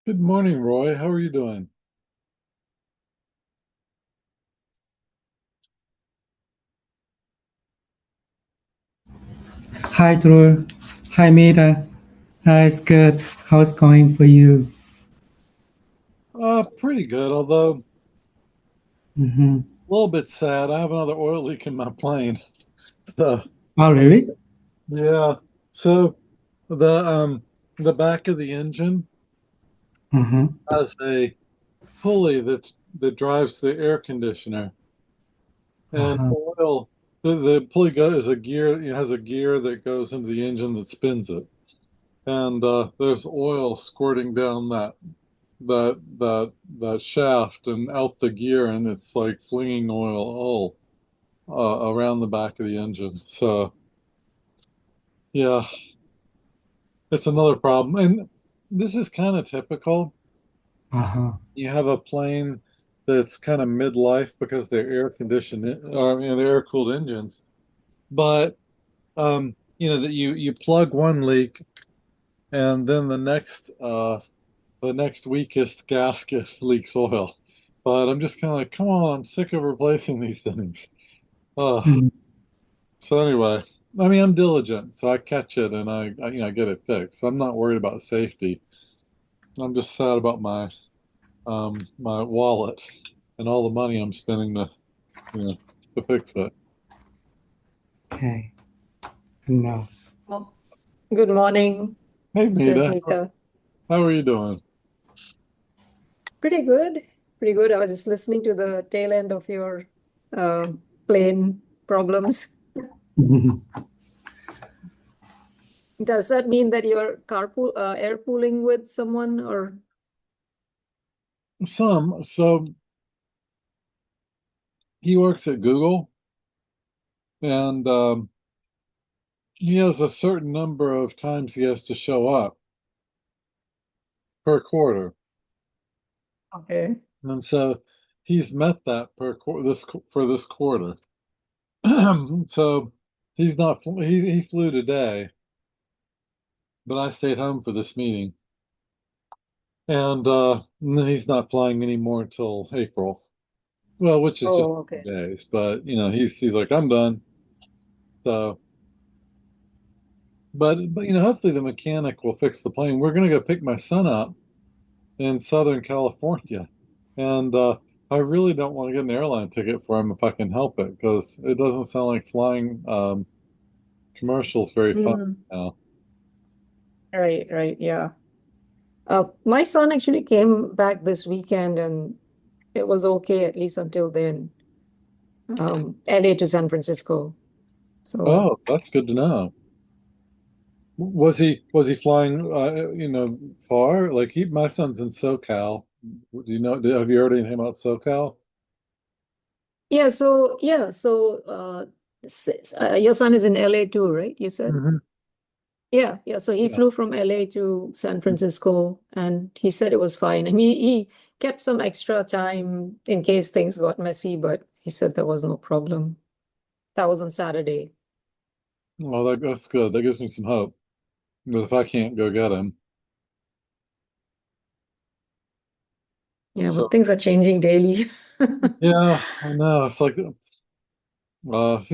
Good morning, Roy. How are you doing? Hi, Drew. Hi, Mira. It's good. How's it going for you? Pretty good, although Mm-hmm. a little bit sad. I have another oil leak in my plane. So, Oh, um, really? yeah. So the um the back of the engine Uh-huh. has a pulley that drives the air conditioner, and Uh-huh. oil. The pulley is a gear. It has a gear that goes into the engine that spins it, and there's oil squirting down that shaft and out the gear, and it's like flinging oil around the back of the engine. So yeah, it's another problem. And this is kind of typical. Uh-huh. You have a plane that's kind of midlife because they're air conditioned, or they're air cooled engines. But that you plug one leak, and then the next weakest gasket leaks oil. But I'm just kind of like, come on, I'm sick of replacing these things. Uh, Mm. so anyway, I mean, I'm diligent, so I catch it and I get it fixed. So I'm not worried about safety. I'm just sad about my wallet and all the money I'm spending you know to fix it. Okay. No. Oh, good morning. Hey, This is Mita, Mika. how are you doing? Pretty good. Pretty good. I was just listening to the tail end of your uh, plane problems. Mhm. Does that mean that you're air pooling with someone or? So he works at Google, and he has a certain number of times he has to show up per quarter. Okay. And so he's met that for this quarter. So he flew today, but I stayed home for this meeting. And then he's not flying anymore until April. Well, which is just Oh, a few okay. days, but he's like, I'm done. So but hopefully the mechanic will fix the plane. We're gonna go pick my son up in Southern California. And I really don't want to get an airline ticket for him if I can help it, because it doesn't sound like flying commercials very fun Mm, now. right, right. Yeah. My son actually came back this weekend and it was okay, at least until then. LA to San Francisco. So, Oh, that's good to know. Was he flying far? Like my son's in SoCal. Have you heard anything about SoCal? your son is in LA too, right? You said? Hmm. Yeah, yeah. So he Yeah. flew from LA to San Francisco and he said it was fine. I mean, he kept some extra time in case things got messy, but he said there was no problem. That was on Saturday. Well, that's good. That gives me some hope. But if I can't go get him, Yeah, but so things are changing daily. yeah, I know. It's like, who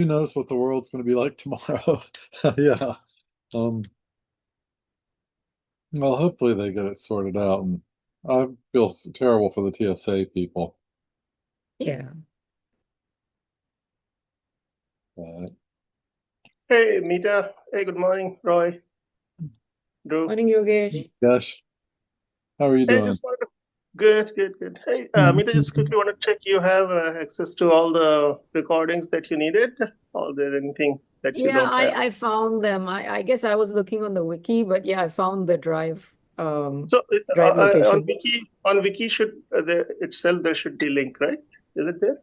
knows what the world's going to be like tomorrow? Yeah. Um, well, hopefully they get it sorted out. And I feel terrible for the TSA people. Yeah. Uh, Hey, Mita. Hey, good morning, Roy, Drew. Morning, Yogesh. Gosh, how are you Hey, doing? just wanted to. Good, good, good. Hey, Mita, just Mhm. quickly want to check you have access to all the recordings that you needed, or there anything that you Yeah, don't have? I found them. I guess I was looking on the wiki, but yeah, I found the So drive on location. Wiki should itself there should be link, right? Is it there?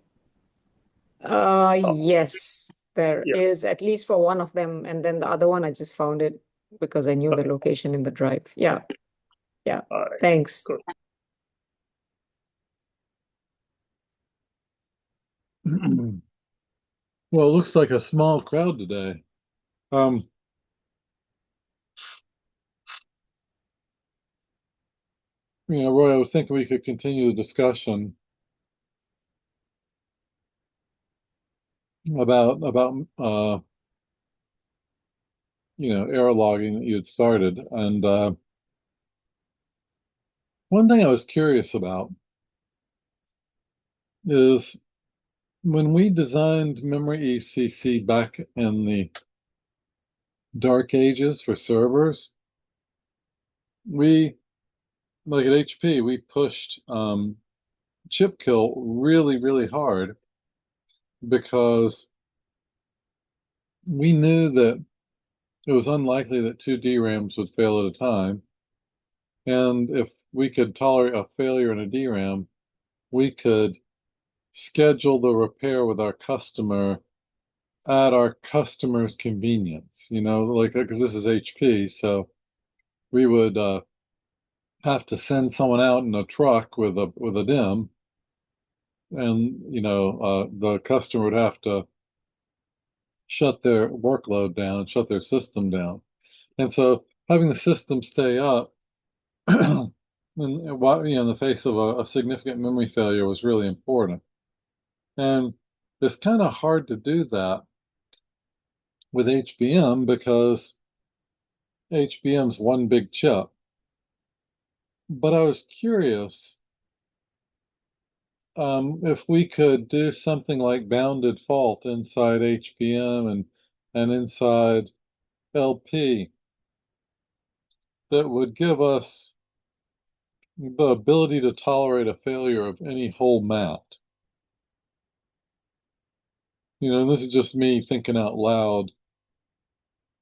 Oh, Yes, there yeah. is at least for one of them, and then the other one I just found it because I knew the Okay. location in the drive. Yeah, yeah. All right. Thanks. Cool. Well, it looks like a small crowd today. Um, Roy, I was thinking we could continue the discussion about error logging that you had started. And one thing I was curious about is when we designed memory ECC back in the dark ages for servers, we, like at HP, we pushed chip kill really, really hard because we knew that it was unlikely that two DRAMs would fail at a time. And if we could tolerate a failure in a DRAM, we could schedule the repair with our customer at our customer's convenience, like because this is HP, so we would have to send someone out in a truck with a DIMM, and the customer would have to shut their workload down, shut their system down, and so having the system stay up in the face of a significant memory failure was really important, and it's kind of hard to do that with HBM because HBM's one big chip. But I was curious if we could do something like bounded fault inside HBM and inside LP that would give us the ability to tolerate a failure of any whole mat. This is just me thinking out loud.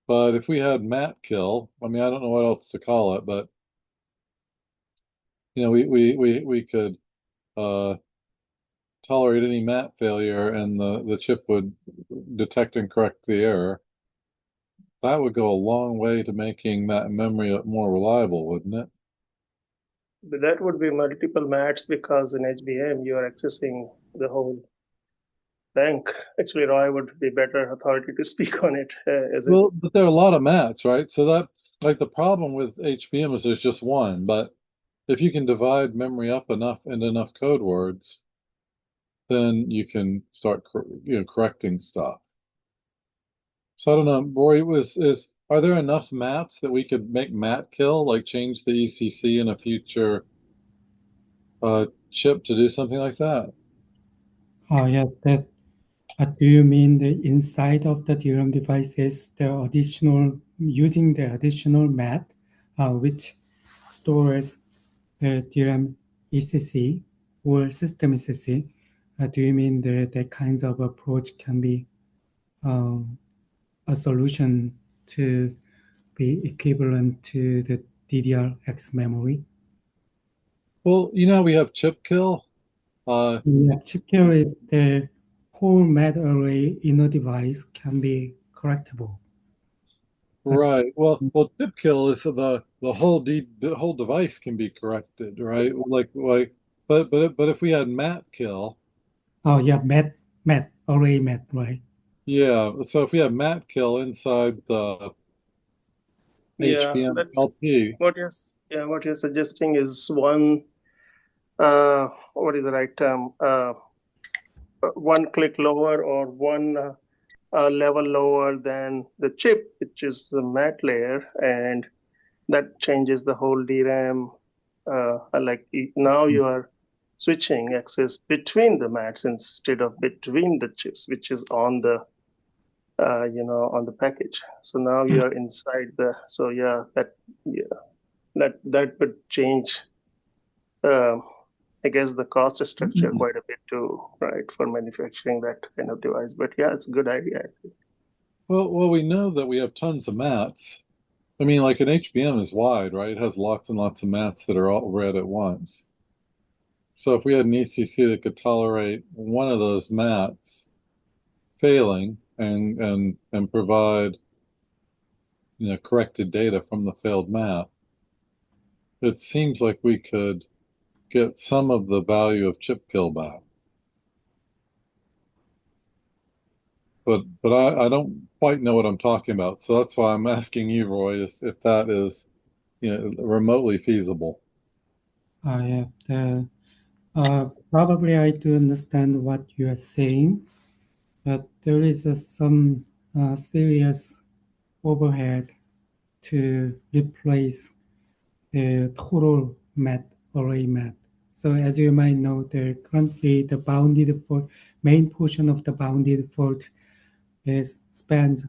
But if we had mat kill, I mean, I don't know what else to call it, but we could uh, tolerate any mat failure and the chip would detect and correct the error. That would go a long way to making that memory more reliable, wouldn't it? But that would be multiple mats because in HBM you are accessing the whole bank. Actually, Roy would be better authority to speak on it, as it. Well, but there are a lot of mats, right? So that, like, the problem with HBM is there's just one, but if you can divide memory up enough into enough code words, then you can start, correcting stuff. So I don't know, Roy, are there enough mats that we could make mat kill, like change the ECC in a future chip to do something like that? Oh, yeah, that. Do you mean the inside of the DRAM devices, using the additional map, which stores the DRAM ECC or system ECC? Do you mean that kinds of approach can be um, a solution to be equivalent to the DDR-X memory? Well, we have chip kill. Yeah, chip kill is the whole mat array in a device can be correctable. But Right. Well, chip kill is the whole device can be corrected, right? But if we had mat kill, oh yeah, array mat, right? yeah. So if we have mat kill inside the Yeah, HBM that's LP, what you're suggesting is one, what is the right term? One click lower or one level lower than the chip, which is the mat layer, and that changes the whole DRAM. Now you are switching access between the mats instead of between the chips, which is on the on the package. So now you are inside the. So that would change. Um, I guess the cost structure quite a bit too, right, for manufacturing that kind of device. But yeah, it's a good idea. well, we know that we have tons of mats. I mean, like an HBM is wide, right? It has lots and lots of mats that are all read at once. So if we had an ECC that could tolerate one of those mats failing and provide corrected data from the failed map, it seems like we could get some of the value of chip kill back. But I don't quite know what I'm talking about, so that's why I'm asking you, Roy, if that is remotely feasible. Probably I do understand what you are saying, but there is some serious overhead to replace the total array map. So as you might know, currently the bounded fault, main portion of the bounded fault spans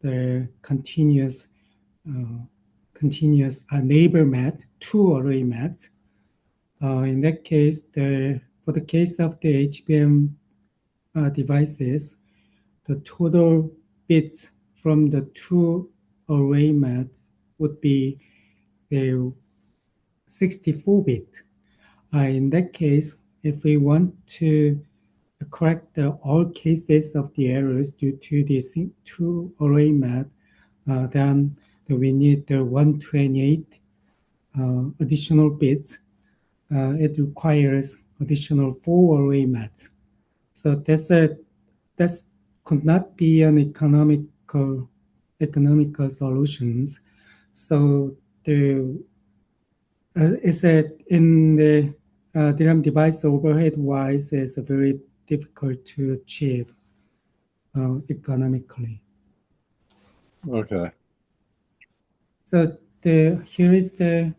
the continuous neighbor mat, two array mats. In that case, for the case of the HBM devices, the total bits from the two array mats would be 64-bit. In that case, if we want to correct all cases of the errors due to the two array mat, then we need the 128 additional bits. It requires additional 4 array mats. So that could not be an economical solutions. So is it in the DRAM device overhead wise is very difficult to achieve economically. Okay. So here is the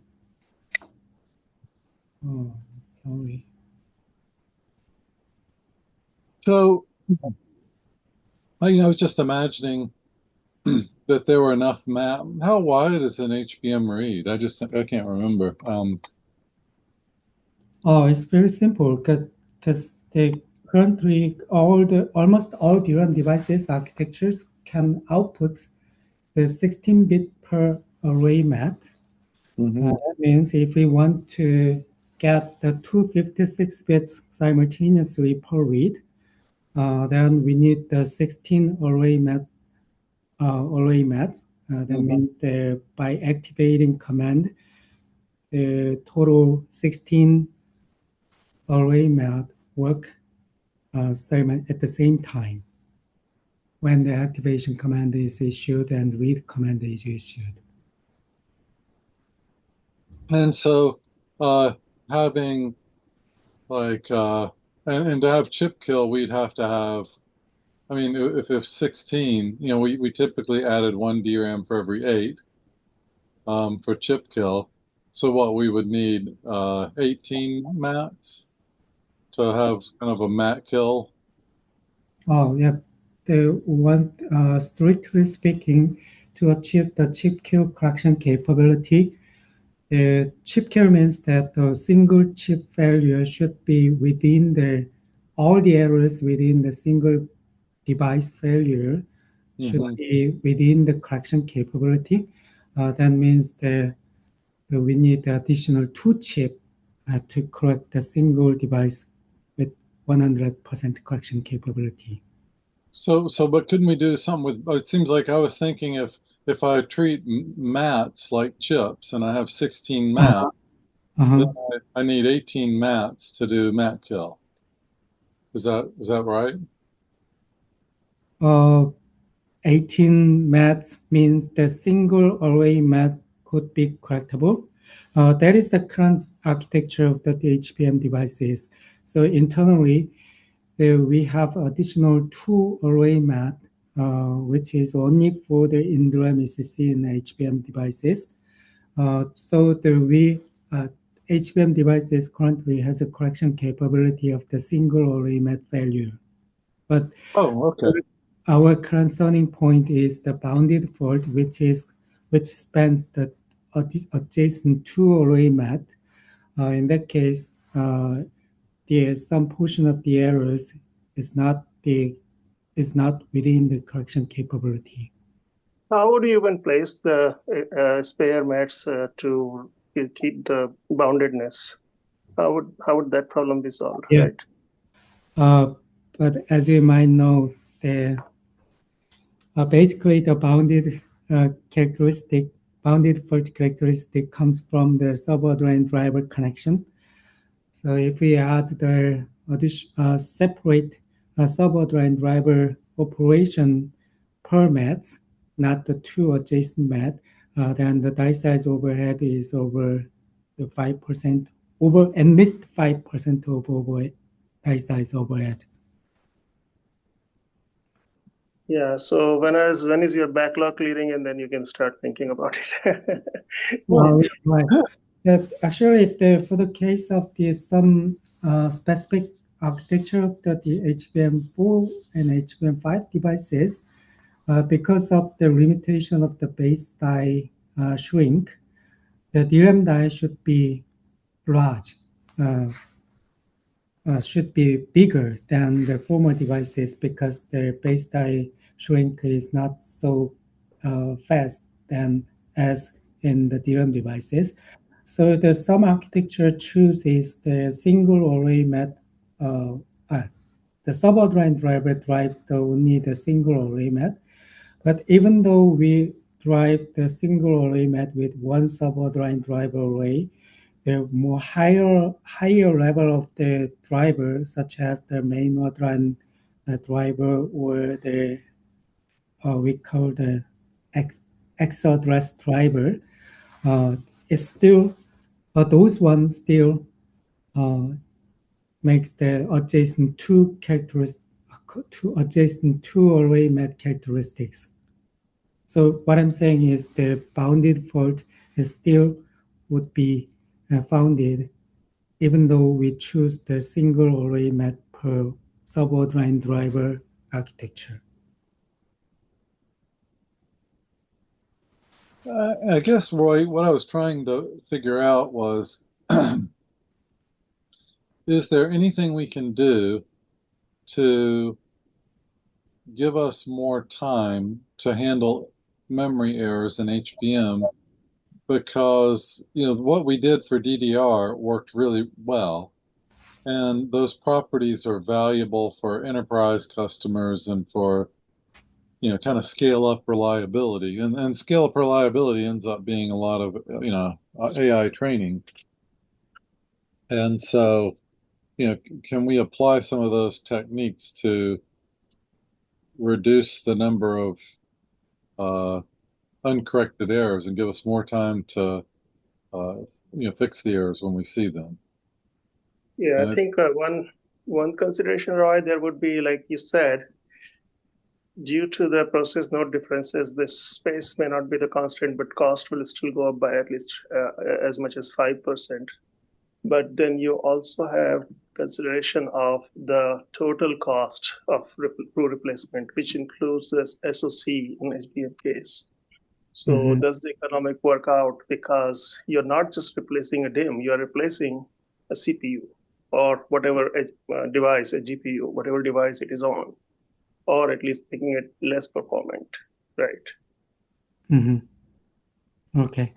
sorry. So, I was just imagining that there were enough map. How wide is an HBM read? I can't remember. It's very simple because currently almost all DRAM devices architectures can output the 16-bit per array mat. That means if we want to get the 256 bits simultaneously per read, then we need the 16 array mats. That means that by activating command, the total 16 array mat work at the same time when the activation command is issued and read command is issued. And so, having like, and to have chip kill, we'd have to have, I mean, if 16, we typically added 1 DRAM for every 8 for chip kill. So what we would need 18 mats to have kind of a mat kill. Oh, yeah. Strictly speaking, to achieve the chip kill correction capability, the chip kill means that the single chip failure should be within all the errors within the single device failure should be within the correction capability. That means that we need additional 2 chip to correct the single device with 100% correction capability. So, but couldn't we do something with? It seems like I was thinking if I treat mats like chips and I have 16 mats, then I need 18 mats to do mat kill. Is that right? 18 mats means the single array mat could be correctable. That is the current architecture of the HBM devices. So internally, we have additional 2 array mat, which is only for the in-DRAM ECC and HBM devices. So HBM devices currently has a correction capability of the single array mat failure. But our concerning point is the bounded fault, which spans the adjacent 2 array mat. In that case, some portion of the errors is not within the correction capability. How would you even place the spare mats to keep the boundedness? How would that problem be solved? Yeah. Right? But as you might know, basically the bounded fault characteristic comes from the suborder and driver connection. So if we add the separate suborder and driver operation per mat, not the 2 adjacent mat, then the die size overhead is over the 5%, over at least 5% of over die size overhead. Yeah. So when is your backlog clearing, and then you can start thinking about it. Right. Actually, for the case of some specific architecture of the HBM4 and HBM5 devices, because of the limitation of the base die shrink, the DRAM die should be large, should be bigger than the former devices because the base die shrink is not so fast than as in the DRAM devices. So the some architecture chooses the single array mat. The suborder driver drives only the single array mat. But even though we drive the single array mat with one suborder driver array, the more higher level of the driver, such as the main order driver or the we call the X address driver, is still those ones still uh, makes the adjacent two array mat characteristics. So what I'm saying is the bounded fault is still would be founded even though we choose the single array mat per suborder driver architecture. I guess, Roy, what I was trying to figure out was, is there anything we can do to give us more time to handle memory errors in HBM? Because, what we did for DDR worked really well. And those properties are valuable for enterprise customers and for, kind of scale up reliability. And scale up reliability ends up being a lot of, AI training. And so, can we apply some of those techniques to reduce the number of uncorrected errors and give us more time to, fix the errors when we see them? Yeah, I think one consideration, Roy, there would be, like you said, due to the process node differences, this space may not be the constant, but cost will still go up by at least as much as 5%. But then you also have consideration of the total cost of row replacement, which includes this SoC in HBM case. So does the economic work out? Because you're not just replacing a DIMM, you're replacing a CPU or whatever device, a GPU, whatever device it is on, or at least making it less performant, right? Okay.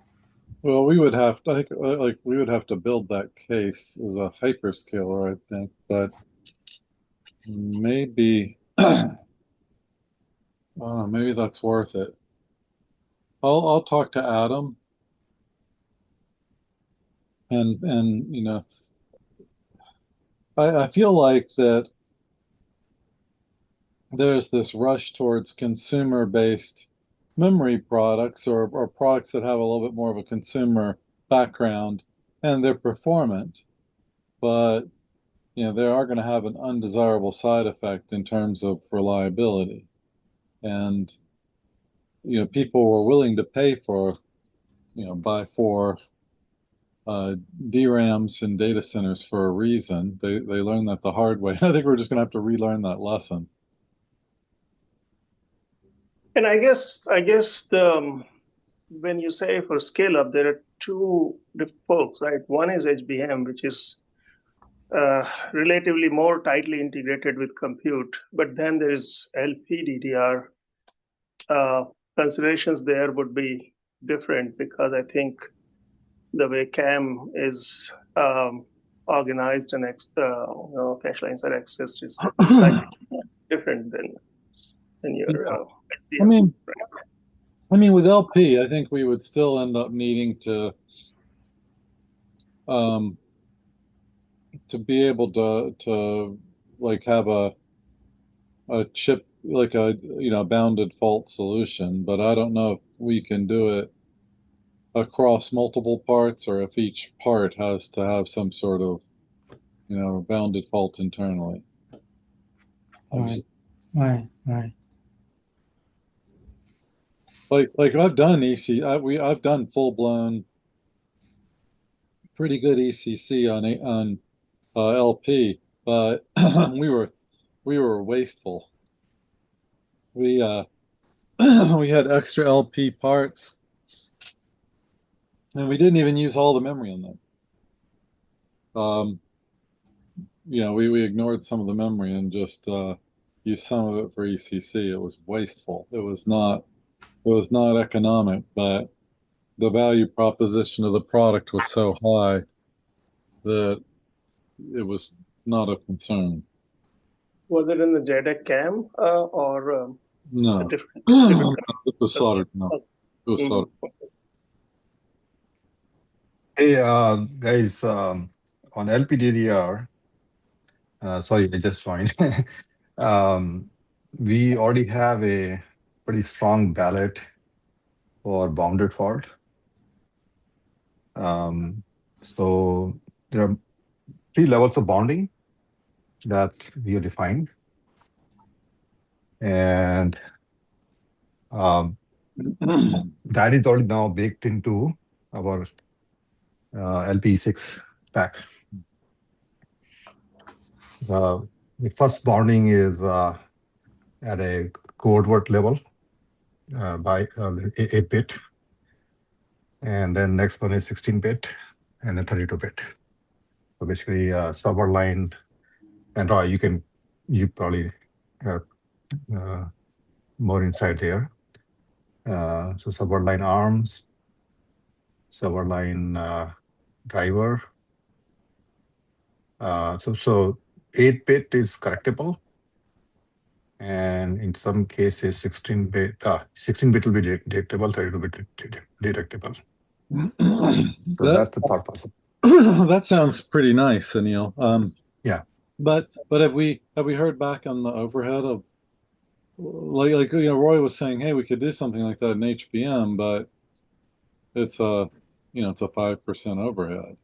Well, we would have to, I think, like we would have to build that case as a hyperscaler, I think, but maybe, maybe that's worth it. I'll talk to Adam and I feel like that there's this rush towards consumer-based memory products or products that have a little bit more of a consumer background and they're performant, but they are going to have an undesirable side effect in terms of reliability. And people were willing to pay for, buy for DRAMs in data centers for a reason. They learned that the hard way. I think we're just going to have to relearn that lesson. And I guess the when you say for scale up, there are two different folks, right? One is HBM, which is relatively more tightly integrated with compute, but then there is LPDDR. Considerations there would be different because I think the way CAM is organized and cache lines are accessed is slightly different than your. I mean, with LP, I think we would still end up needing to be able to like have a chip, like a bounded fault solution, but I don't know if we can do it across multiple parts, or if each part has to have some sort of, bounded fault internally. Right. Right. Like I've done I've done full blown, pretty good ECC on LP, but we were wasteful. We we had extra LP parts, and we didn't even use all the memory in them. We ignored some of the memory and just used some of it for ECC. It was wasteful. It was not economic, but the value proposition of the product was so high that it was not a concern. Was it in the JEDEC cam or No, a different it was soldered. No, it was soldered. Hey, guys, on LPDDR, sorry, I just joined. We already have a pretty strong ballot for bounded fault. So there are 3 levels of bounding that we have defined. And that is already now baked into our LP6 stack. The first bounding is at a code word level by 8-bit. And then next one is 16-bit and then 32-bit. So basically server line, and Roy, you probably have more insight there. So server line arms, server line driver. So 8-bit is correctable. And in some cases, 16-bit will be detectable, 32-bit detectable. So that's the thought process. That sounds pretty nice, Anil. Yeah. But have we heard back on the overhead of like Roy was saying, hey, we could do something like that in HBM, but it's a 5% overhead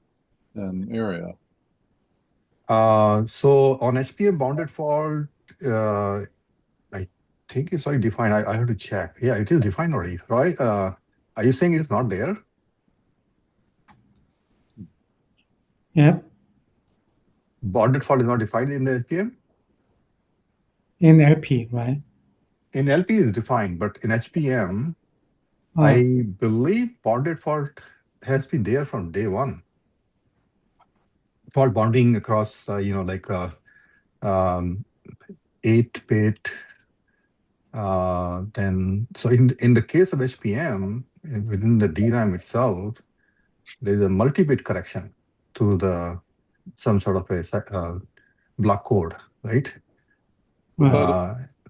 in area. So on HBM bounded fault, I think it's already defined. I have to check. Yeah, it is defined already, right? Are you saying it's not there? Yep. Bounded fault is not defined in the HBM? In LP, right? In LP is defined, but in HBM, I believe bounded fault has been there from day one. Fault bounding across, 8-bit. Then, so in the case of HBM, within the DRAM itself, there is a multi-bit correction to some sort of a block code, right?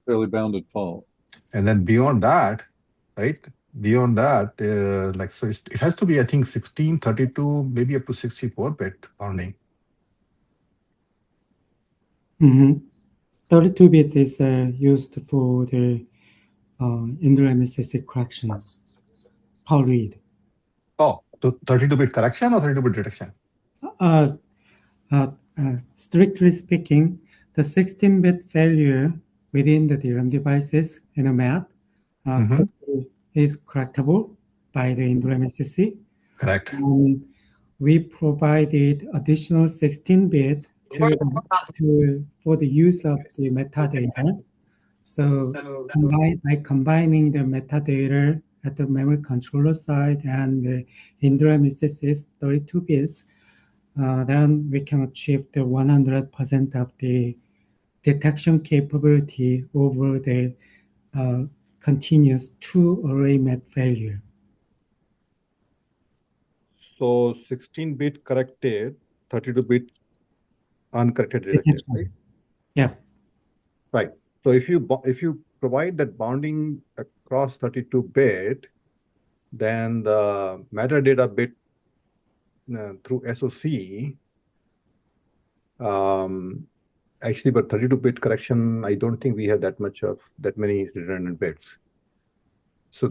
Fairly bounded fault. And then beyond that, right? Beyond that, so it has to be, I think, 16, 32, maybe up to 64-bit bounding. 32-bit is used for the inter-MSSC correction. How read? Oh, 32-bit correction or 32-bit detection? Strictly speaking, the 16-bit failure within the DRAM devices in a math is correctable by the inter-MSSC. Correct. We provided additional 16-bit for the use of the metadata. So by combining the metadata at the memory controller side and the inter-MSSC 32 bits, then we can achieve the 100% of the detection capability over the continuous 2-array math failure. So 16-bit corrected, 32-bit uncorrected detected, right? Yeah. Right. So if you provide that bounding across 32-bit, then the metadata bit through SOC, actually, but 32-bit correction, I don't think we have that many redundant bits. So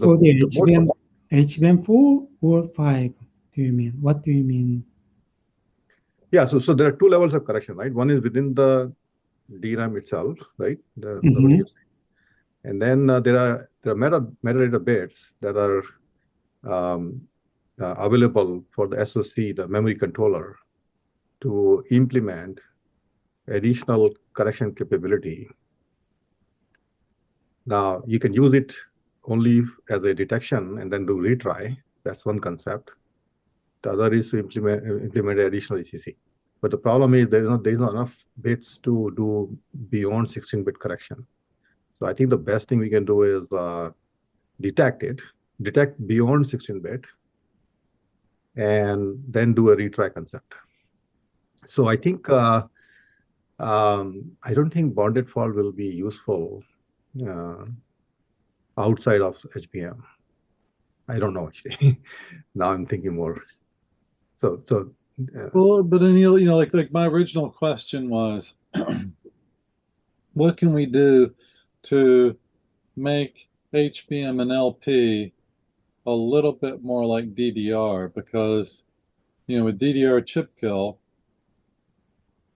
HBM4 or 5, do you mean? What do you mean? Yeah, so there are two levels of correction, right? One is within the DRAM itself, right? The Mhm. and then there are metadata bits that are available for the SoC, the memory controller, to implement additional correction capability. Now, you can use it only as a detection and then do retry. That's one concept. The other is to implement additional ECC. But the problem is there's not enough bits to do beyond 16-bit correction. So I think the best thing we can do is detect beyond 16-bit, and then do a retry concept. So I think I don't think bonded fault will be useful outside of HBM. I don't know actually. Now I'm thinking more. Well, but then like my original question was, what can we do to make HBM and LP a little bit more like DDR? Because with DDR chip kill,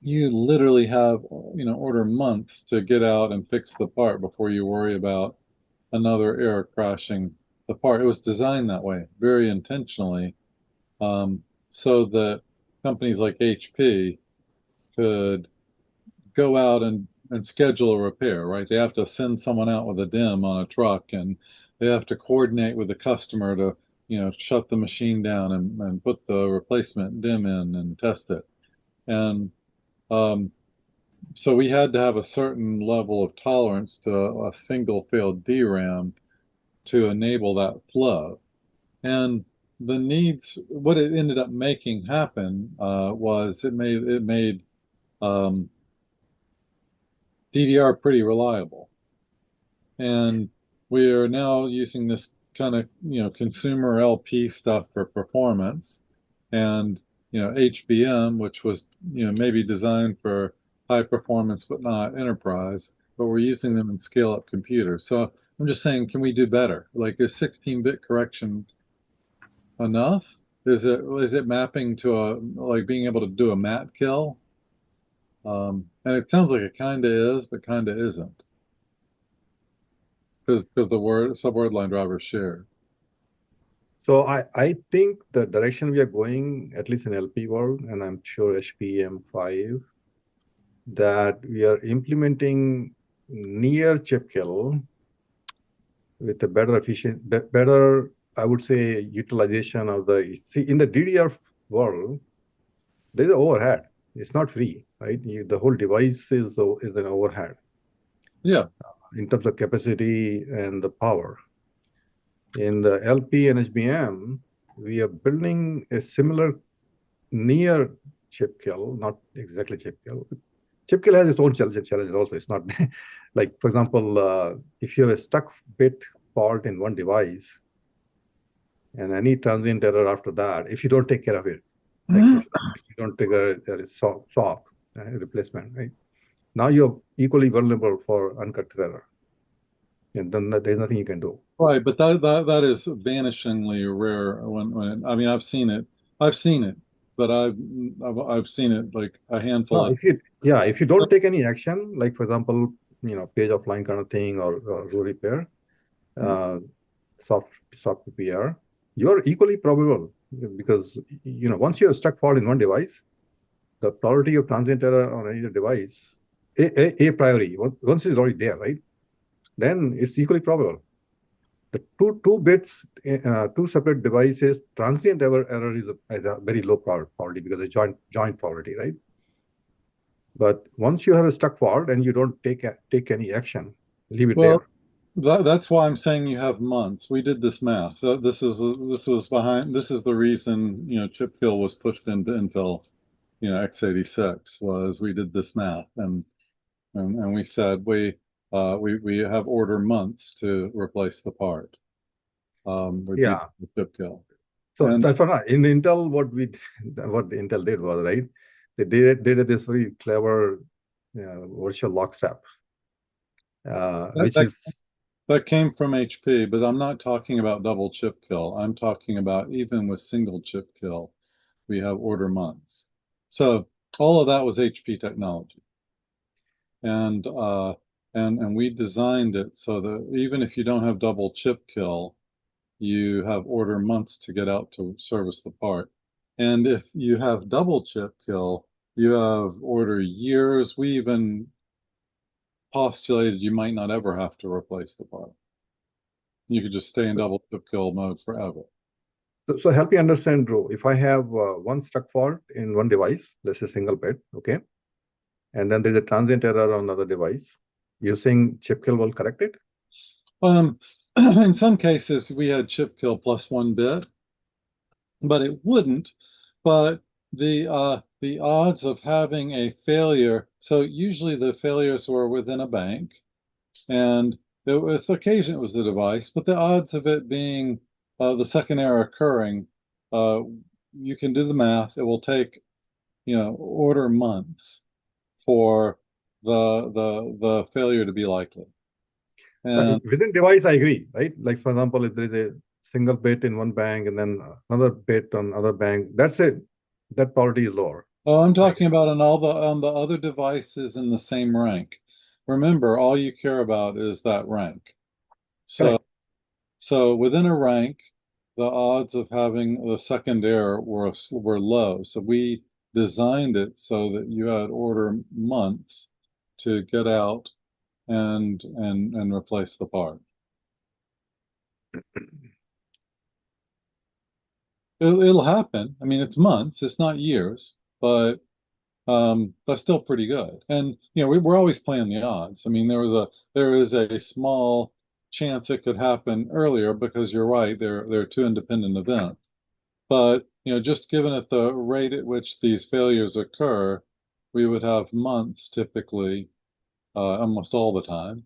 you literally have order months to get out and fix the part before you worry about another error crashing the part. It was designed that way, very intentionally, so that companies like HP could go out and schedule a repair, right? They have to send someone out with a DIM on a truck, and they have to coordinate with the customer to, shut the machine down and put the replacement DIM in and test it. And so we had to have a certain level of tolerance to a single failed DRAM to enable that flow. And the needs, what it ended up making happen was it made DDR pretty reliable. And we are now using this kind of, consumer LP stuff for performance, and, HBM, which was, maybe designed for high performance, but not enterprise, but we're using them in scale up computers. So I'm just saying, can we do better? Like, is 16-bit correction enough? Is it mapping to like being able to do a mat kill? And it sounds like it kind of is, but kind of isn't. Because the subword line drivers share. So I think the direction we are going, at least in LP world, and I'm sure HBM5, that we are implementing near chip kill with a better, I would say, utilization of in the DDR world, there's an overhead. It's not free, right? The whole device is an overhead. Yeah. In terms of capacity and the power. In the LP and HBM, we are building a similar near chip kill, not exactly chip kill. Chip kill has its own challenges also. It's not like, for example, if you have a stuck bit fault in one device and any transient error after that, if you don't take care of it, like if you don't trigger a swap replacement, right? Now you're equally vulnerable for uncut error. And then there's nothing you can do. Right, but that is vanishingly rare. When I mean, I've seen it, but I've seen it like a handful No, of. if you don't take any action, like for example, page offline kind of thing or row repair, soft PR, you're equally probable because once you have stuck fault in one device, the probability of transient error on any other device, a priori, once it's already there, right? Then it's equally probable. The two bits, two separate devices, transient error is a very low probability because it's joint probability, right? But once you have a stuck fault and you don't take any action, leave it Well, there. that's why I'm saying you have months. We did this math. So this is the reason, chip kill was pushed into Intel, x86 was we did this math, and we said we have order months to replace the part with chip kill. So that's what in Intel, what the Intel did was, right, they did this very clever virtual lockstep, which is That came from HP, but I'm not talking about double chip kill. I'm talking about even with single chip kill, we have order months. So all of that was HP technology. And we designed it so that even if you don't have double chip kill, you have order months to get out to service the part. And if you have double chip kill, you have order years. We even postulated you might not ever have to replace the part. You could just stay in double chip kill mode forever. So help me understand, Drew. If I have one struct fault in one device, let's say single bit, okay, and then there's a transient error on another device, you're saying chip kill will correct it? In some cases, we had chip kill plus 1 bit, but it wouldn't. But the odds of having a failure, so usually the failures were within a bank, and there was occasion it was the device, but the odds of it being the second error occurring, you can do the math. It will take, order months for the failure to be likely. And Within device, I agree, right? Like for example, if there is a single bit in one bank and then another bit on other bank, that's it. That probability is lower. oh, I'm talking about on the other devices in the same rank. Remember, all you care about is that rank. So Correct. so within a rank, the odds of having the second error were low. So we designed it so that you had order months to get out and replace the part. It'll happen. I mean, it's months, it's not years, but that's still pretty good. And we're always playing the odds. I mean, there is a small chance it could happen earlier because you're right, they're two independent events. But just given at the rate at which these failures occur, we would have months typically, almost all the time,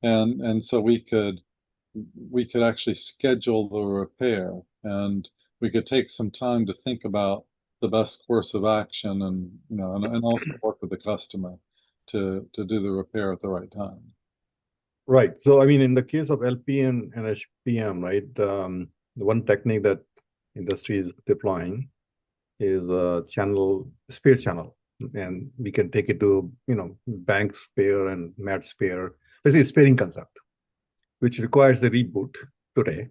and so we could actually schedule the repair, and we could take some time to think about the best course of action, and also work with the customer to do the repair at the right time. Right. So, I mean, in the case of LPN and HPM, right, the one technique that industry is deploying is a spare channel. And we can take it to, bank spare and mat spare, basically sparing concept, which requires a reboot today.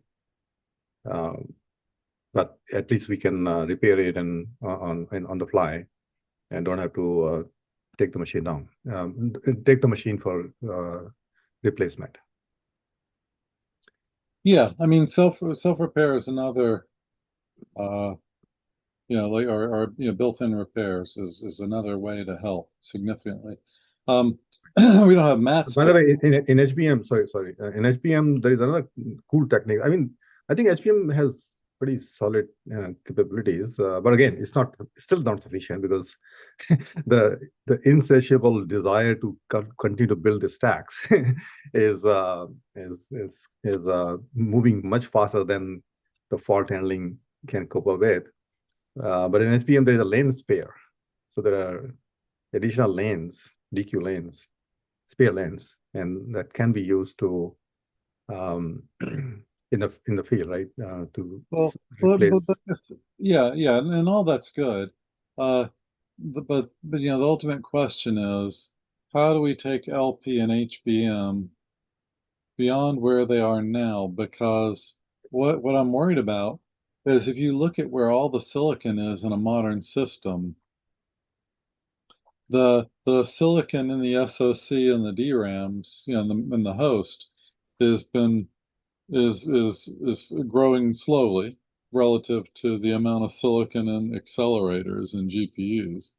But at least we can repair it on the fly and don't have to take the machine down, take the machine for replacement. Yeah, I mean, self repair is another, like our built-in repairs is another way to help significantly. We don't have mats. By the way, in HBM, sorry, in HBM there is another cool technique. I mean, I think HBM has pretty solid capabilities, but again, it's still not sufficient because the insatiable desire to continue to build the stacks is moving much faster than the fault handling can cope up with. But in HBM there is a lane spare, so there are additional lanes, DQ lanes, spare lanes, and that can be used to in the field, right? To replace. Yeah, and all that's good. But the ultimate question is, how do we take LP and HBM beyond where they are now? Because what I'm worried about is if you look at where all the silicon is in a modern system, the silicon in the SoC and the DRAMs, in the host, is growing slowly relative to the amount of silicon in accelerators and GPUs.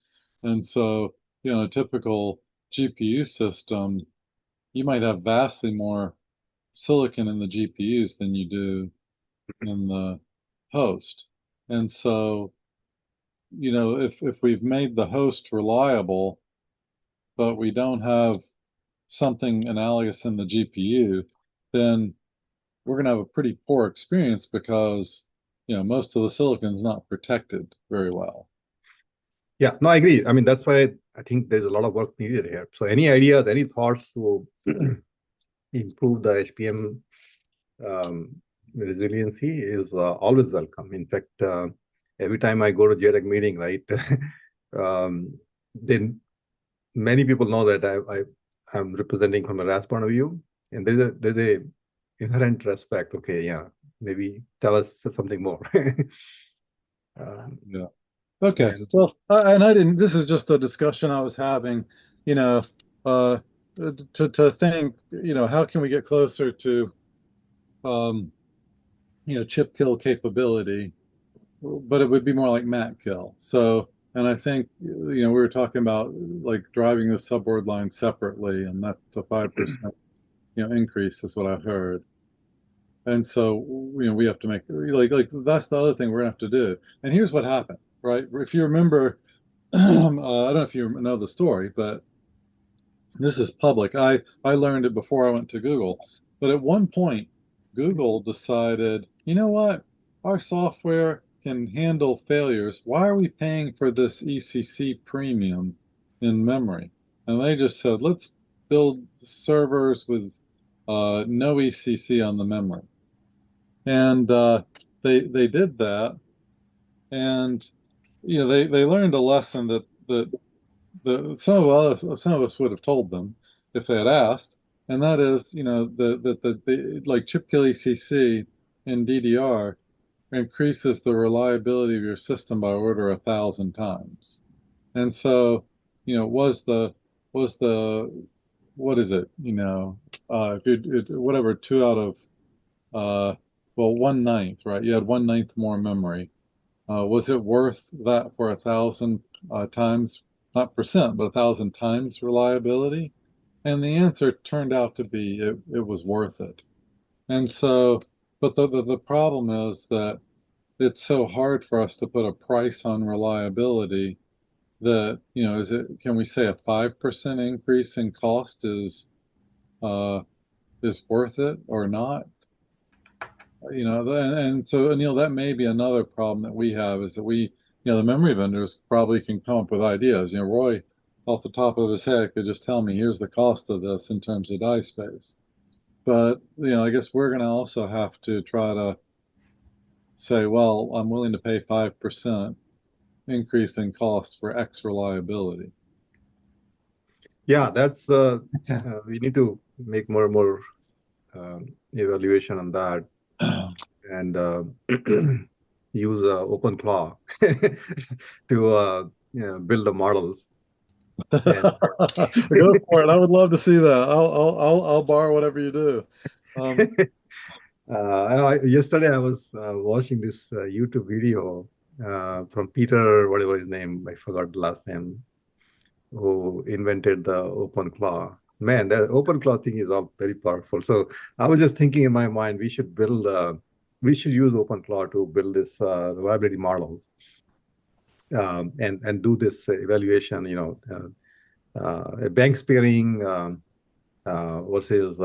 And so, a typical GPU system, you might have vastly more silicon in the GPUs than you do in the host. And so, if we've made the host reliable, but we don't have something analogous in the GPU, then we're going to have a pretty poor experience because, most of the silicon is not protected very well. Yeah, no, I agree. I mean, that's why I think there's a lot of work needed here. So any ideas, any thoughts to improve the HBM resiliency is always welcome. In fact, every time I go to JEDEC meeting, right, then many people know that I'm representing from a RAS point of view, and there's a inherent respect. Okay, yeah, maybe tell us something more. Yeah. Okay. And Well, and I didn't. This is just a discussion I was having. You know, uh, to think. You know, how can we get closer to, chip kill capability? But it would be more like mat kill. So, and I think, we were talking about like driving the subboard line separately, and that's a 5%, increase is what I've heard. And so, we have to make like that's the other thing we're gonna have to do. And here's what happened, right? If you remember, I don't know if you know the story, but this is public. I learned it before I went to Google. But at one point, Google decided, you know what? Our software can handle failures. Why are we paying for this ECC premium in memory? And they just said, let's build servers with no ECC on the memory. And they did that, and they learned a lesson that some of us would have told them if they had asked, and that is, the like chip kill ECC in DDR increases the reliability of your system by order 1,000 times. And so, was the what is it? If you whatever 2 out of well 1/9, right? You had 1/9 more memory. Was it worth that for 1,000 times, not percent, but 1,000 times reliability? And the answer turned out to be it was worth it. And so, but the problem is that it's so hard for us to put a price on reliability that, can we say a 5% increase in cost is worth it or not? And so, Anil, that may be another problem that we have is that the memory vendors probably can come up with ideas. Roy, off the top of his head, could just tell me, here's the cost of this in terms of die space. But, I guess we're going to also have to try to say, well, I'm willing to pay 5% increase in cost for X reliability. yeah, that's Acha. we need to make more and more evaluation on that, and use OpenClaw to build the models. And Go for it. I would love to see that. I'll borrow whatever you do. yesterday I was watching this YouTube video from Peter, whatever his name, I forgot the last name, who invented the OpenClaw. Man, the OpenClaw thing is all very powerful. So I was just thinking in my mind, we should use OpenClaw to build this reliability models, and do this evaluation. Bank sparing versus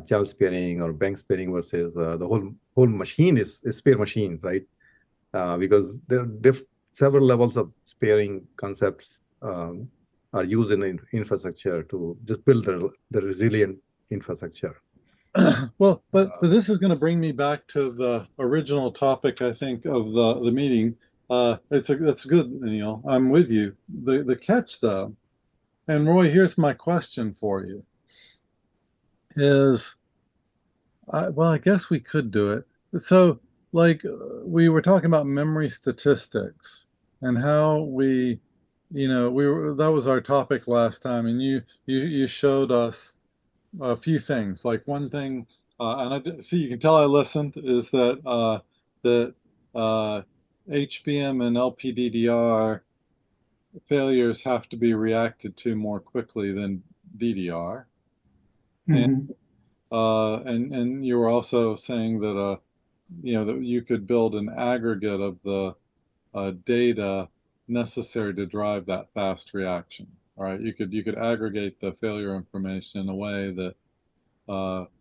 channel sparing, or bank sparing versus the whole machine is spare machine, right? Because there are several levels of sparing concepts are used in the infrastructure to just build the resilient infrastructure. Well, but this is going to bring me back to the original topic, I think, of the meeting. That's good, Neil. I'm with you. The catch, though, and Roy, here's my question for you: is well, I guess we could do it. So, like, we were talking about memory statistics and how that was our topic last time, and you showed us a few things. Like one thing, and see, you can tell I listened, is that HBM and LPDDR failures have to be reacted to more quickly than DDR. Mhm. And you were also saying that that you could build an aggregate of the data necessary to drive that fast reaction. All right, you could aggregate the failure information in a way that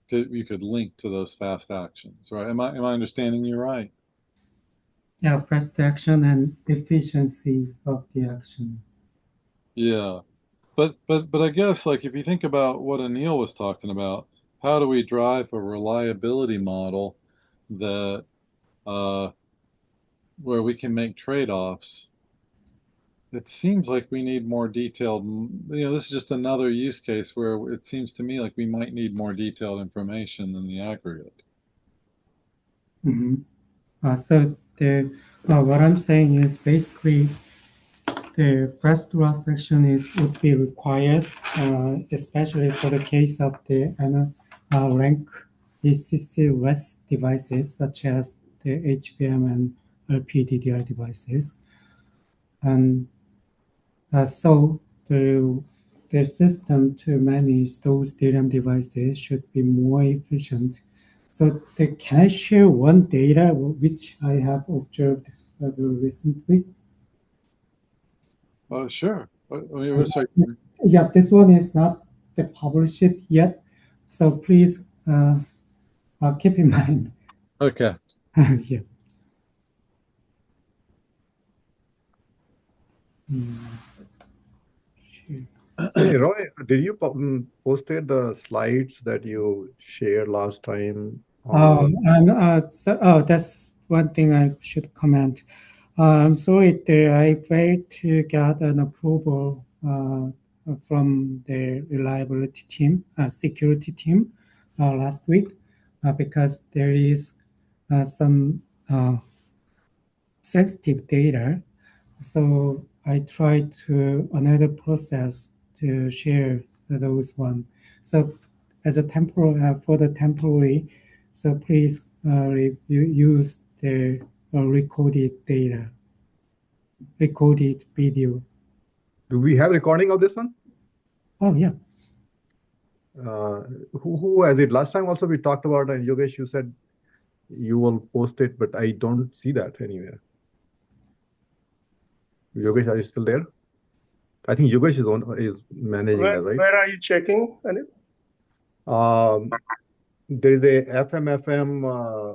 you could link to those fast actions, right? Am I understanding you right? Yeah, fast action and efficiency of the action. Yeah. But I guess like if you think about what Anil was talking about, how do we drive a reliability model that where we can make trade-offs? It seems like we need more detailed, this is just another use case where it seems to me like we might need more detailed information than the aggregate. Mhm. So what I'm saying is basically the fast cross-section would be required, especially for the case of the rank ECC less devices such as the HBM and LPDDR devices. And so the system to manage those DRAM devices should be more efficient. So can I share one data which I have observed recently? Sure. Sorry. Yeah, this one is not published yet, so please keep in mind. Okay. Yeah. Sure. Hey, Roy, did you posted the slides that you shared last time on? That's one thing I should comment. I'm sorry, I failed to get an approval from the reliability team, security team, last week, because there is some sensitive data. So I tried to another process to share those one. So as a temporary for the temporary, so please use the recorded data, recorded video. Do we have recording of this one? Oh yeah. Who has it? Last time also we talked about, and Yogesh, you said you will post it, but I don't see that anywhere. Yogesh, are you still there? I think Yogesh is managing that, right? Where are you checking, Anil? There is a FMFM,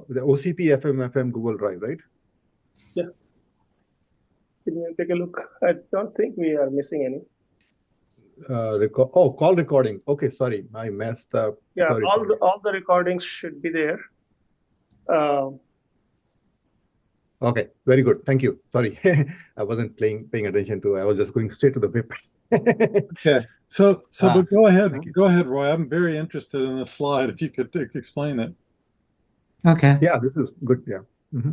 the OCP FMFM Google Drive, right? Yeah. Can you take a look? I don't think we are missing any. Call recording. Okay, sorry, I messed up. Yeah, Sorry. all the recordings should be there. Okay, very good. Thank you. Sorry, I wasn't paying attention to. I was just going straight to the whip. Okay. But go ahead. Thank you. Go ahead, Roy. I'm very interested in this slide. If you could explain it. Okay. Yeah, this is good. Yeah. Mm-hmm.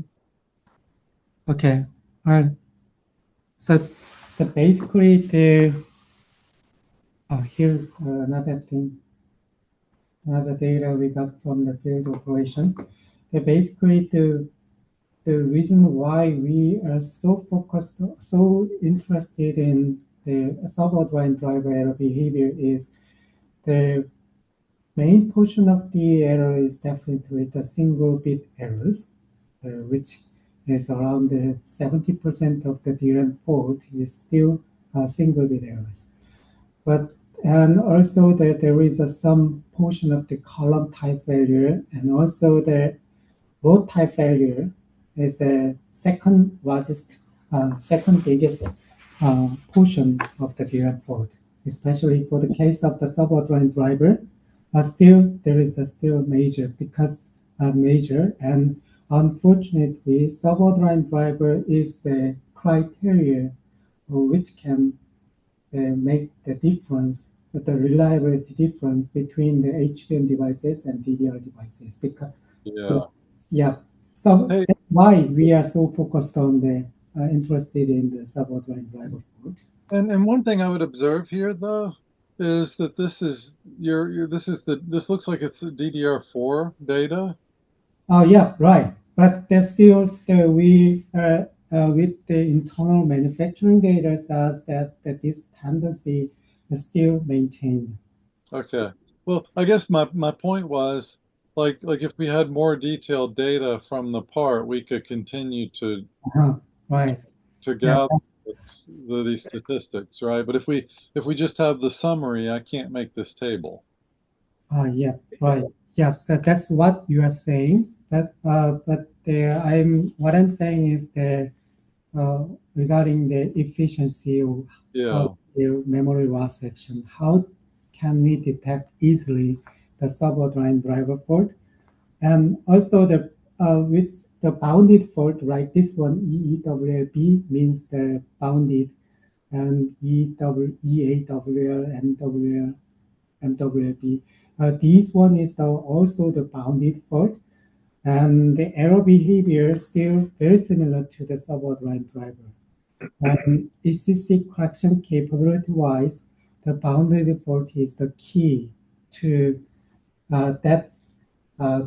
Okay. All right. So basically here's another thing, another data we got from the field operation. Basically the reason why we are so focused, so interested in the subordinate driver error behavior is the main portion of the error is definitely the single bit errors, which is around 70% of the DRAM fault is still single bit errors. And also there is some portion of the column type failure, and also the row type failure is a second largest, second biggest portion of the DRAM fault, especially for the case of the subordinate driver. Still, there is a still major major, and unfortunately, subordinate driver is the criteria which can make the difference, the reliability difference between the HBM devices and DDR devices. Because so Hey, that's why we are so focused on the interested in the subordinate driver fault. and one thing I would observe here though is that this is this looks like it's the DDR4 data. Oh yeah, right. But there's still we with the internal manufacturing data says that this tendency is still maintained. Okay. Well, I guess my point was like if we had more detailed data from the part, we could continue to Right. Yeah. gather these statistics, right? But if we just have the summary, I can't make this table. Yeah. Right. Yeah. So that's what you are saying. But what I'm saying is that regarding the efficiency of Yeah. the memory raw section. How can we detect easily the subordinate driver fault? And also the with the bounded fault, right? This one EEWLB means the bounded, and EAWL, MWLB. This one is also the bounded fault, and the error behavior is still very similar to the subordinate driver. And ECC correction capability-wise, the bounded fault is the key to that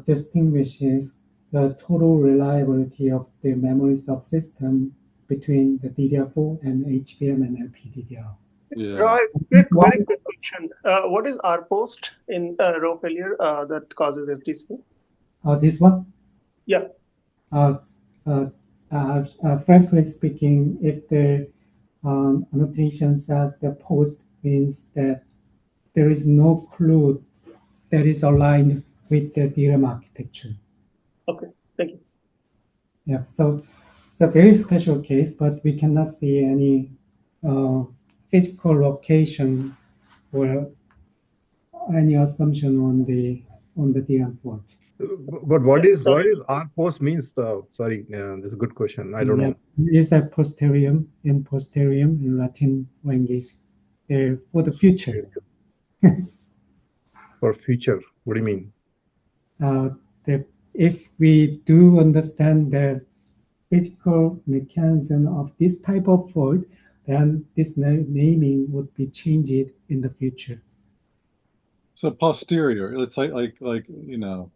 distinguishes the total reliability of the memory subsystem between the DDR4 and HBM and LPDDR. Yeah. Roy, very quick question. What is R post in row failure that causes SDC? This one? Yeah. Frankly speaking, if the annotation says the post means that there is no clue that is aligned with the DRAM architecture. Okay, thank you. Yeah, so it's a very special case, but we cannot see any physical location or any assumption on the DRAM fault. But what is R post means? Sorry, this is a good question. I don't know. Is that posterium in Latin language for the future? For future, what do you mean? If we do understand the physical mechanism of this type of fault, then this naming would be changed in the future. So posterior, it's like you know.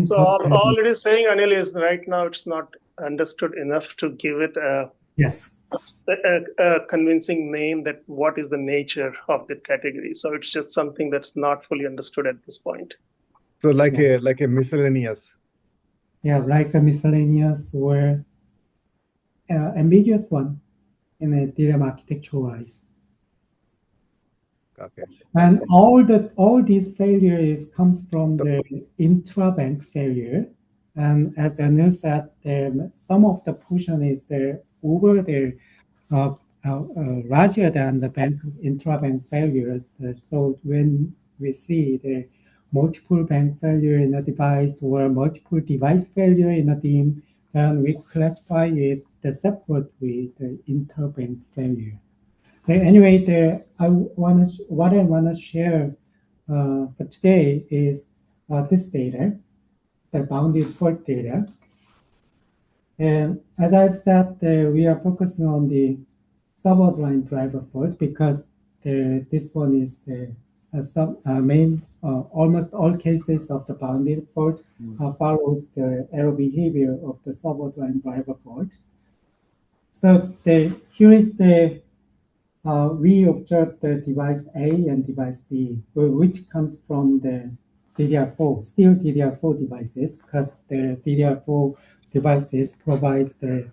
So all it is saying, Anil, is right now it's not understood enough to give it a convincing name that what is the nature of that category. So it's just something that's not fully understood at this point. So like a miscellaneous. Yeah, like a miscellaneous or ambiguous one in a DRAM architecture wise. Okay. And all these failures comes from the intra-bank failure. And as Anil said, some of the portion is there over there larger than the intra-bank failure. So when we see the multiple bank failure in a device or multiple device failure in a DIMM, then we classify it separately, the inter-bank failure. Anyway, what I want to share for today is this data, the bounded fault data. And as I've said, we are focusing on the subordinate driver fault because this one is the main, almost all cases of the bounded fault follows the error behavior of the subordinate driver fault. So here is the we observed the device A and device B, which comes from the DDR4, still DDR4 devices, because the DDR4 devices provides the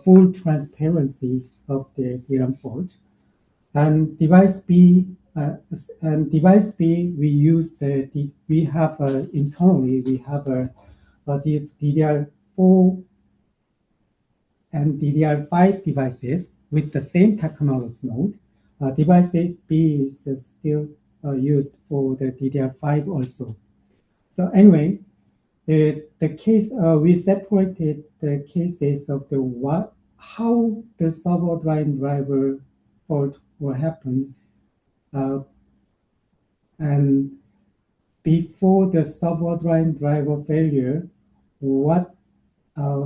full transparency of the DRAM fault. And device B, we use we have internally we have the DDR4 and DDR5 devices with the same technology node. Device B is still used for the DDR5 also. So anyway, the case we separated the cases of how the subordinate driver fault will happen, and before the subordinate driver failure, what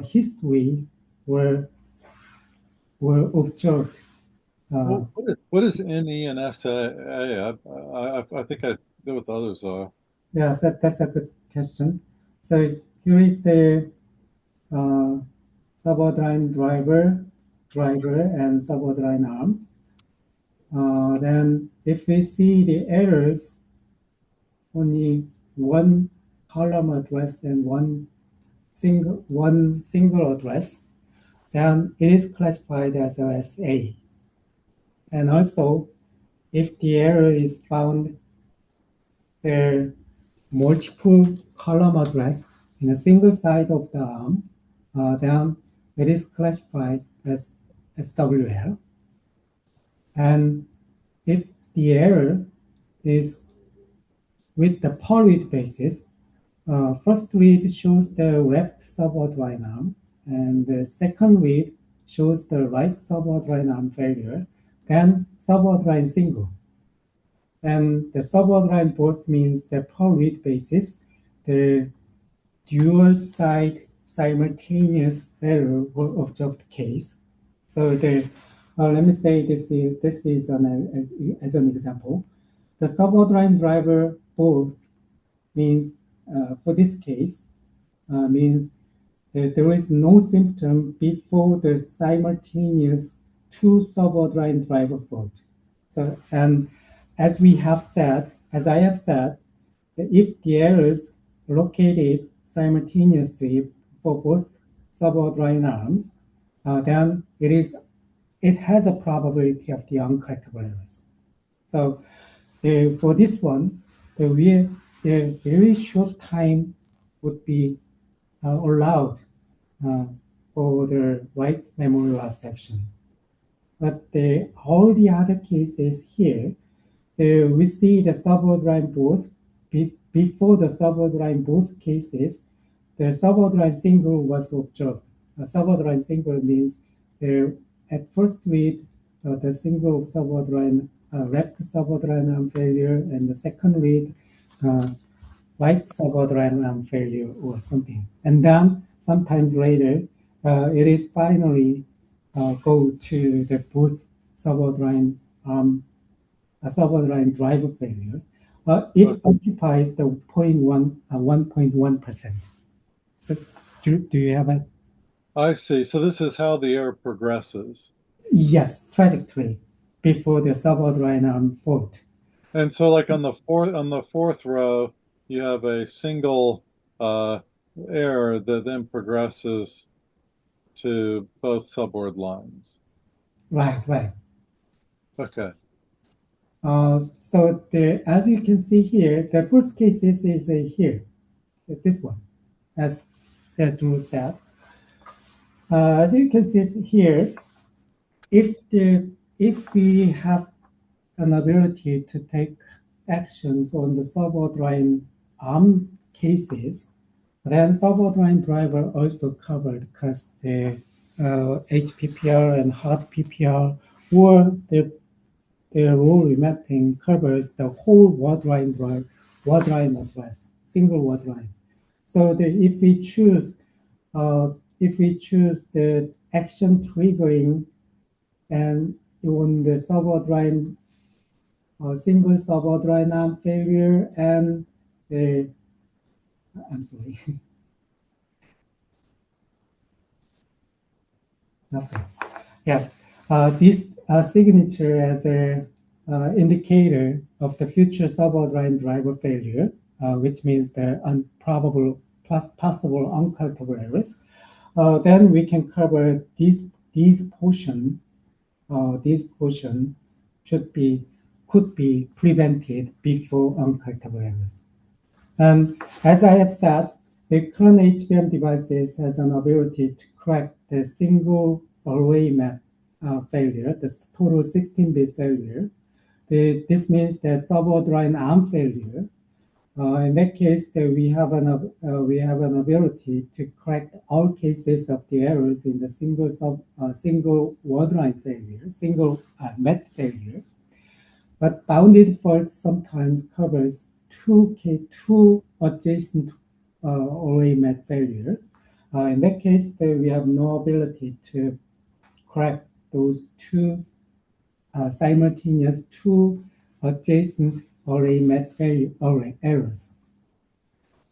history were observed. What is NE and SAA? I think I know what the others are. Yes, that's a good question. So here is the subordinate driver and subordinate arm. Then if we see the errors, only one column address and one single address, then it is classified as a SA. And also, if the error is found there multiple column address in a single side of the arm, then it is classified as SWL. And if the error is with the per read basis, first read shows the left subord line arm, and the second read shows the right subord line arm failure, then subord line single. And the subord line both means the per read basis, the dual side simultaneous error were observed case. So let me say this is as an example. The subord line driver both means for this case means that there is no symptom before the simultaneous two subord line driver fault. So and as I have said, if the errors located simultaneously for both subord line arms, then it has a probability of the uncorrectable errors. So for this one, the very short time would be allowed for the right memory loss action. But all the other cases here, we see the subord line both before the subord line both cases, the subord line single was observed. A subord line single means at first read the single subord line left subord line arm failure, and the second read right subord line arm failure or something. And then sometimes later, it is finally go to the both subord line arm a subord line driver failure. It occupies the 1.1%. So do you have a? I see. So this is how the error progresses. Yes, trajectory before the subord line arm fault. And so, like on the fourth row, you have a single error that then progresses to both subord lines. Right. Okay. So as you can see here, the first case is here, this one, as Drew said. As you can see here, if we have an ability to take actions on the subord line arm cases, then subord line driver also covered because the HPPR and hard PPR or the role remapping covers the whole word line address, single word line. So if we choose the action triggering and on the subord line single subord line arm failure and I'm sorry. Nothing. Yeah, this signature as a indicator of the future subord line driver failure, which means the possible uncorrectable errors. Then we can cover these portion. This portion could be prevented before uncorrectable errors. And as I have said, the current HBM devices has an ability to correct the single array map failure, the total 16-bit failure. This means that subord line arm failure. In that case, we have an ability to correct all cases of the errors in the single word line failure, single met failure. But bounded fault sometimes covers two adjacent array met failure. In that case, we have no ability to correct those two simultaneous two adjacent array met failure errors.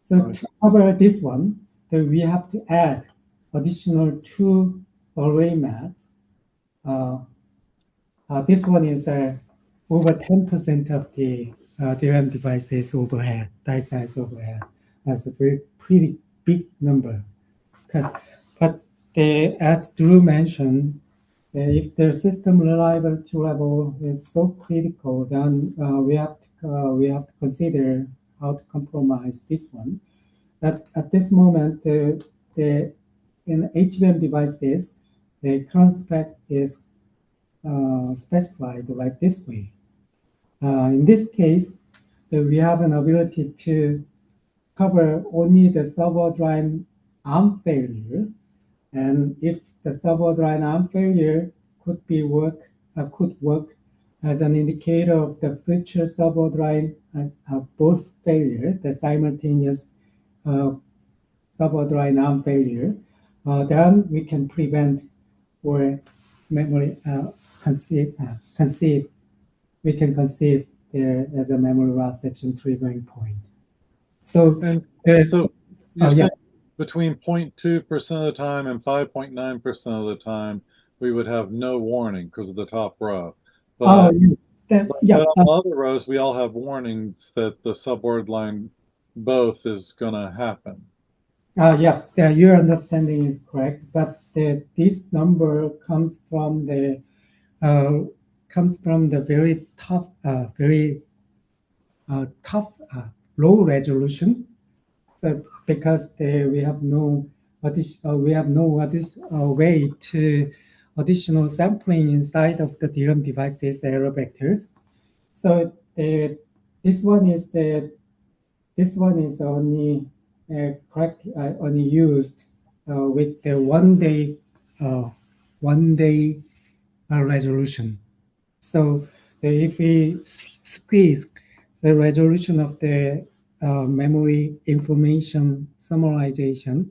So to cover this one, we have to add additional two array mats. This one is over 10% of the DRAM devices overhead, die size overhead. That's a pretty big number. But as Drew mentioned, if the system reliability level is so critical, then we have to consider how to compromise this one. But at this moment, in HBM devices, the current spec is specified like this way. In this case, we have an ability to cover only the subordinate arm failure, and if the subordinate arm failure could work as an indicator of the future subordinate both failure, the simultaneous subordinate arm failure, then we can prevent or memory conceive. We can conceive there as a memory loss section triggering point. So, And there's, so you're yeah. saying between 0.2% of the time and 5.9% of the time, we would have no warning because of the top row. But, Yeah. but on the other rows, we all have warnings that the subword line both is going to happen. Yeah, your understanding is correct, but this number comes from the very tough low resolution. So because we have no way to additional sampling inside of the DRAM devices error vectors. So this one is only only used with the 1 day resolution. So if we squeeze the resolution of the memory information summarization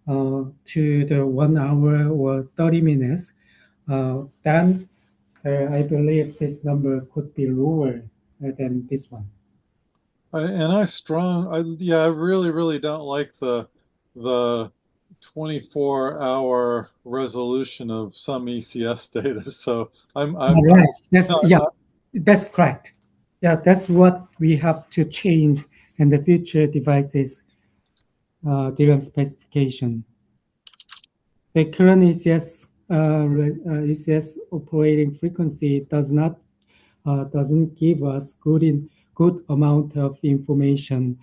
to the 1 hour or 30 minutes, then I believe this number could be lower than this one. I really, really don't like the 24-hour resolution of some ECS data. So Right. That's correct. Yeah, that's what we have to change in the future devices DRAM specification. The current ECS operating frequency doesn't give us good amount of information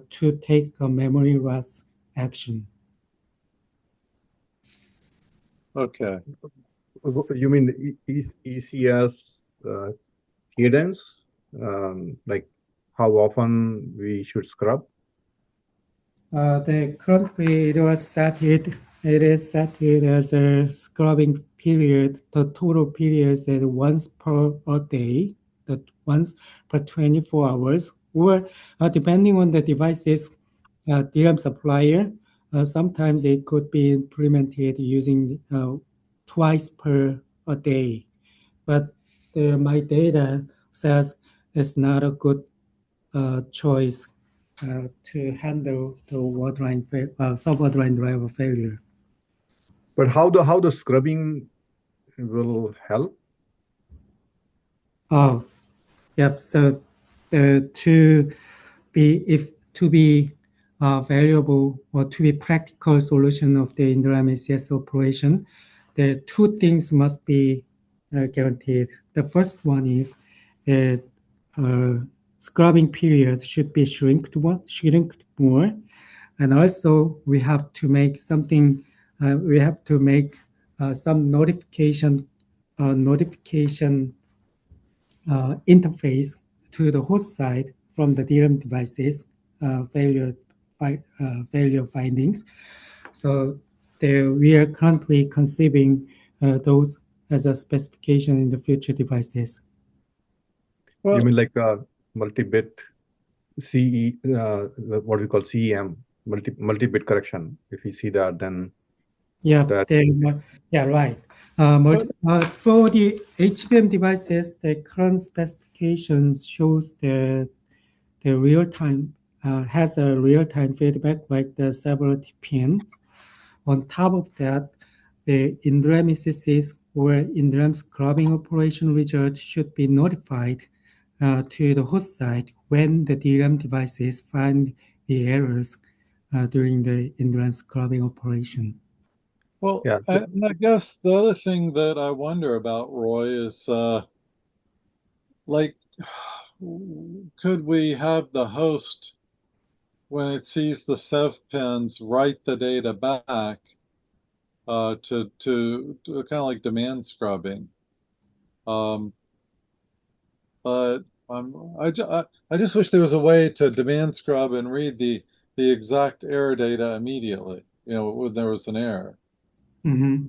to take a memory loss action. Okay. You mean ECS cadence, like how often we should scrub? The currently it is set as a scrubbing period. The total period is once per a day, that once per 24 hours, or depending on the device's DRAM supplier, sometimes it could be implemented using twice per a day. But my data says it's not a good choice to handle the subwater driver failure. But how the scrubbing will help? Oh, yep. So to be valuable or to be practical solution of the interim ACS operation, the two things must be guaranteed. The first one is that scrubbing period should be shrinked more, and also we have to make something. We have to make some notification interface to the host side from the DRAM devices failure findings. So we are currently conceiving those as a specification in the future devices. You mean like multi-bit CE, what we call CEM, multi-bit correction. If you see that, then right. For the HBM devices, the current specifications shows the real time has a real time feedback like the several pins. On top of that, the in-RAM ECCs or in-RAM scrubbing operation results should be notified to the host side when the DRAM devices find the errors during the in-RAM scrubbing operation. Well, yeah. and I guess the other thing that I wonder about, Roy, is like, could we have the host, when it sees the sev pins, write the data back to kind of like demand scrubbing. But I just wish there was a way to demand scrub and read the exact error data immediately, when there was an error. Mm-hmm.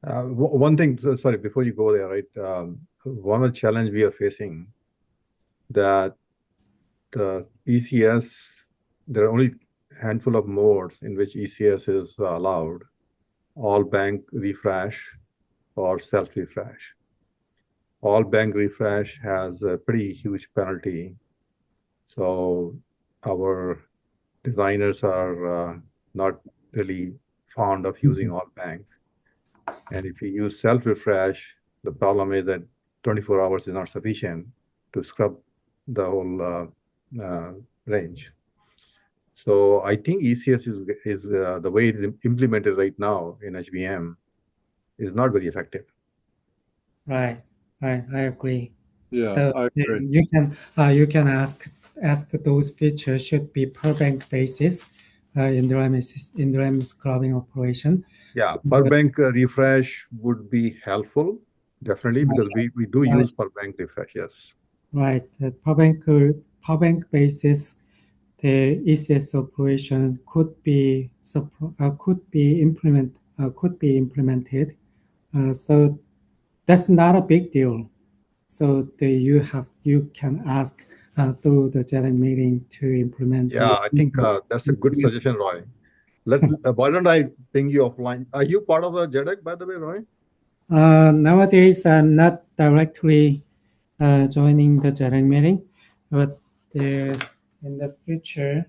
One thing, sorry, before you go there, right? One of the challenge we are facing that the ECS, there are only a handful of modes in which ECS is allowed, all bank refresh or self refresh. All bank refresh has a pretty huge penalty. So our designers are not really fond of using all bank. And if you use self refresh, the problem is that 24 hours is not sufficient to scrub the whole range. So I think ECS is the way it is implemented right now in HBM is not very effective. Right. I agree. Yeah, So I agree. you can ask those features should be per bank basis in the RAM scrubbing operation. Yeah, So, per bank refresh would be helpful, definitely, because we do right, use per bank refresh, yes. right. The per bank basis, the ECS operation could be implemented. So that's not a big deal. So you can ask through the Jedi meeting to implement Yeah, this. I think that's a good suggestion, Roy. Why don't I ping you offline? Are you part of the JEDEC, by the way, Roy? Nowadays, I'm not directly joining the Jedi meeting, but in the future,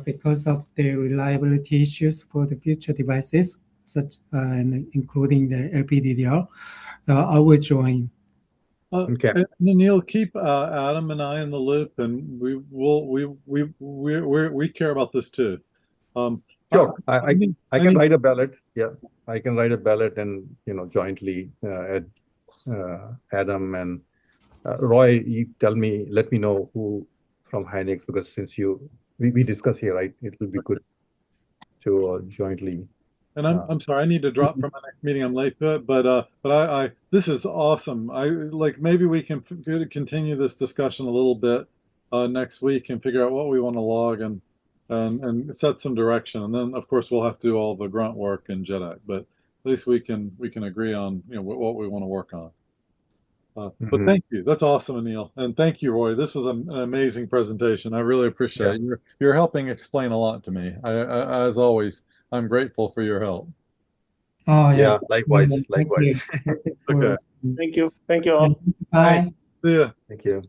because of the reliability issues for the future devices, and including the LPDDR, I will join. Okay. And Neil, keep Adam and I in the loop, and we care about this too. Sure. I need, I I can need, write a ballot. Yeah, I can write a ballot and jointly add Adam and Roy. You let me know who from Hynix, because since we discuss here, right? It will be good to jointly. and I'm sorry, I need to drop from my next meeting. I'm late to it, but I this is awesome. I like maybe we can continue this discussion a little bit next week and figure out what we want to log and set some direction. And then of course we'll have to do all the grunt work in JEDEC, but at least we can agree on what we want to work on. But thank you. That's awesome, Anil. And thank you, Roy. This was an amazing presentation. I really appreciate it. You're helping explain a lot to me. As always, I'm grateful for your help. Oh, Yeah, likewise. Thank you. Thank you for Okay. listening. Thank you all. Bye. See ya. Thank you.